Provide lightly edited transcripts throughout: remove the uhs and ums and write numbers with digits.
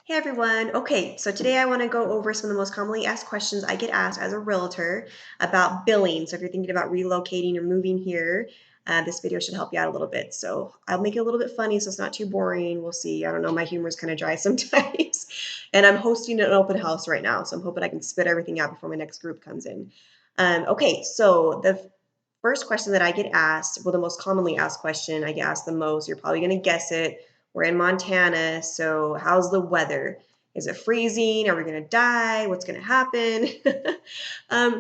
Hey everyone. Okay, so today I want to go over some of the most commonly asked questions I get asked as a realtor about Billings. So if you're thinking about relocating or moving here, this video should help you out a little bit. So I'll make it a little bit funny so it's not too boring. We'll see. I don't know, my humor is kind of dry sometimes. And I'm hosting an open house right now, so I'm hoping I can spit everything out before my next group comes in. Okay, so the first question that I get asked, well, the most commonly asked question I get asked the most, you're probably going to guess it. We're in Montana, so how's the weather? Is it freezing? Are we going to die? What's going to happen?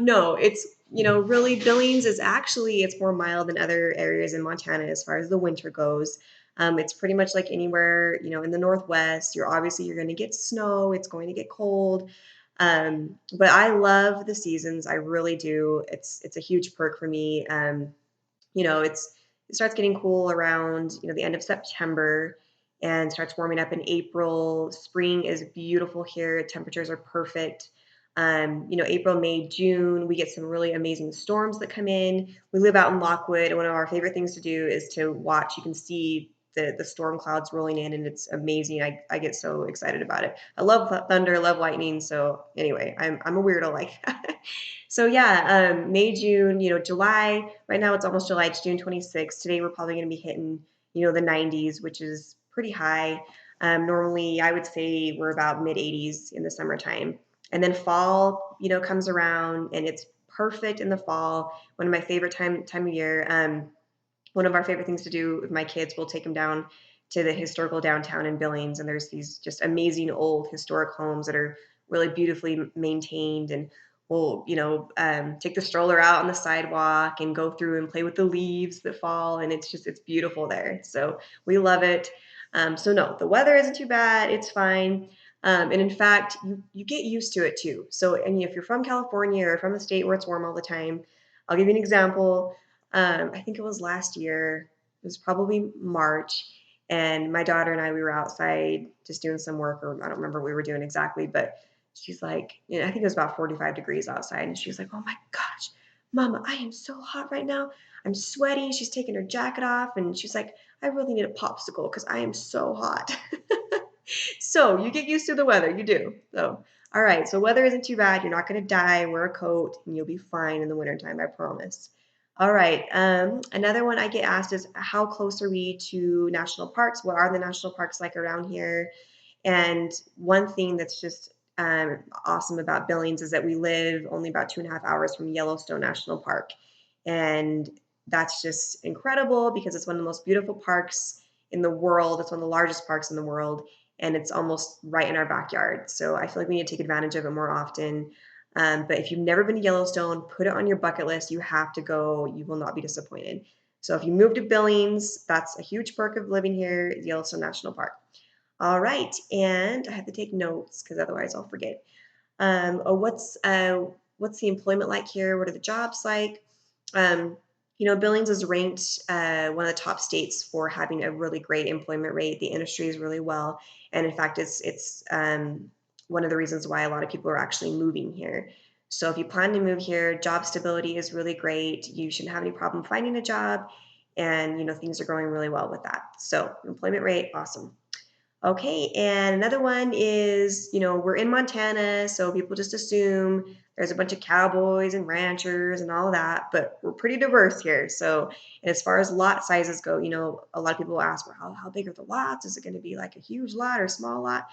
No, it's really Billings is actually it's more mild than other areas in Montana as far as the winter goes. It's pretty much like anywhere in the Northwest. You're going to get snow. It's going to get cold. But I love the seasons. I really do. It's a huge perk for me. It starts getting cool around the end of September and starts warming up in April. Spring is beautiful here. Temperatures are perfect. April, May, June, we get some really amazing storms that come in. We live out in Lockwood, and one of our favorite things to do is to watch. You can see the storm clouds rolling in, and it's amazing. I get so excited about it. I love thunder, love lightning. So anyway, I'm a weirdo like that. So yeah, May, June, July. Right now it's almost July. It's June 26th. Today we're probably going to be hitting the 90s, which is pretty high. Normally, I would say we're about mid 80s in the summertime. And then fall, comes around and it's perfect in the fall. One of my favorite time of year. One of our favorite things to do with my kids, we'll take them down to the historical downtown in Billings, and there's these just amazing old historic homes that are really beautifully maintained. And we'll, take the stroller out on the sidewalk and go through and play with the leaves that fall, and it's beautiful there. So we love it. So no, the weather isn't too bad. It's fine. And in fact, you get used to it too. So, and if you're from California or from a state where it's warm all the time, I'll give you an example. I think it was last year. It was probably March, and my daughter and I we were outside just doing some work, or I don't remember what we were doing exactly, but she's like, I think it was about 45 degrees outside, and she was like, "Oh my gosh, Mama, I am so hot right now. I'm sweaty." She's taking her jacket off, and she's like, "I really need a popsicle because I am so hot." So you get used to the weather, you do. So, all right. So weather isn't too bad. You're not going to die. Wear a coat, and you'll be fine in the wintertime. I promise. All right. Another one I get asked is how close are we to national parks? What are the national parks like around here? And one thing that's just awesome about Billings is that we live only about 2.5 hours from Yellowstone National Park. And that's just incredible because it's one of the most beautiful parks in the world. It's one of the largest parks in the world, and it's almost right in our backyard. So I feel like we need to take advantage of it more often. But if you've never been to Yellowstone, put it on your bucket list. You have to go. You will not be disappointed. So if you move to Billings, that's a huge perk of living here, Yellowstone National Park. All right, and I have to take notes because otherwise I'll forget. What's the employment like here? What are the jobs like? Um, Billings is ranked one of the top states for having a really great employment rate. The industry is really well, and in fact, it's one of the reasons why a lot of people are actually moving here. So if you plan to move here, job stability is really great. You shouldn't have any problem finding a job, and things are going really well with that. So employment rate, awesome. Okay, and another one is, we're in Montana, so people just assume there's a bunch of cowboys and ranchers and all that, but we're pretty diverse here. So, and as far as lot sizes go, a lot of people ask, well, how big are the lots? Is it going to be like a huge lot or a small lot?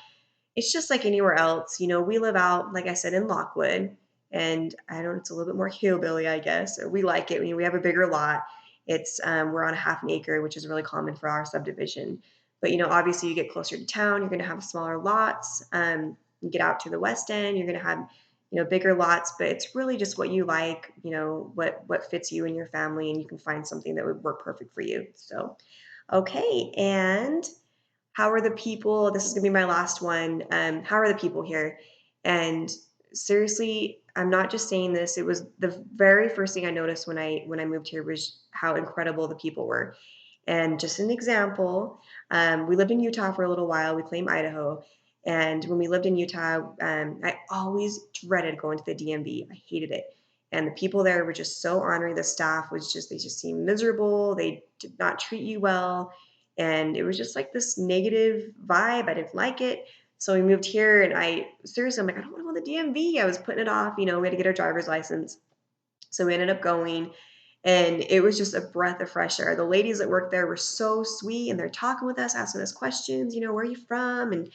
It's just like anywhere else. We live out, like I said, in Lockwood, and I don't, it's a little bit more hillbilly, I guess. We like it. We have a bigger lot. We're on a half an acre, which is really common for our subdivision. But obviously, you get closer to town, you're going to have smaller lots. You get out to the west end, you're going to have bigger lots. But it's really just what you like, what fits you and your family, and you can find something that would work perfect for you. So, okay, and how are the people? This is gonna be my last one. How are the people here? And seriously, I'm not just saying this. It was the very first thing I noticed when I moved here was how incredible the people were. And just an example, we lived in Utah for a little while. We claimed Idaho. And when we lived in Utah, I always dreaded going to the DMV. I hated it. And the people there were just so ornery. The staff they just seemed miserable. They did not treat you well. And it was just like this negative vibe. I didn't like it. So we moved here, and I'm like, I don't want to go to the DMV. I was putting it off. We had to get our driver's license. So we ended up going, and it was just a breath of fresh air. The ladies that worked there were so sweet, and they're talking with us, asking us questions, where are you from? And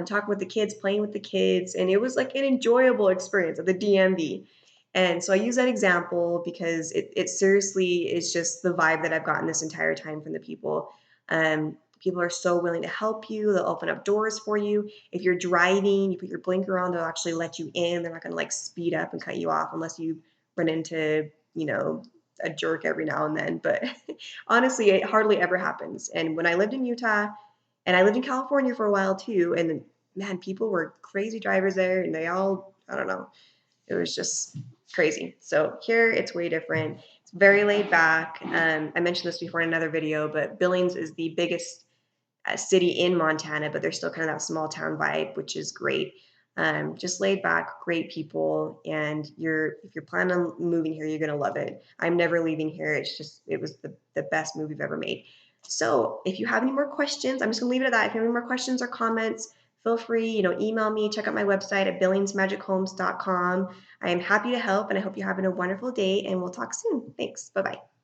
talking with the kids, playing with the kids. And it was like an enjoyable experience at the DMV. And so I use that example because it seriously is just the vibe that I've gotten this entire time from the people. People are so willing to help you. They'll open up doors for you. If you're driving, you put your blinker on, they'll actually let you in. They're not going to like speed up and cut you off unless you run into, a jerk every now and then. But honestly, it hardly ever happens. And when I lived in Utah, and I lived in California for a while too, and man, people were crazy drivers there, and they all, I don't know, it was just crazy. So here it's way different. It's very laid back. I mentioned this before in another video, but Billings is the biggest city in Montana, but there's still kind of that small town vibe, which is great. Just laid back, great people, and if you're planning on moving here, you're gonna love it. I'm never leaving here. It was the best move we've ever made. So if you have any more questions, I'm just gonna leave it at that. If you have any more questions or comments, feel free, email me, check out my website at billingsmagichomes.com. I am happy to help, and I hope you're having a wonderful day, and we'll talk soon. Thanks. Bye-bye.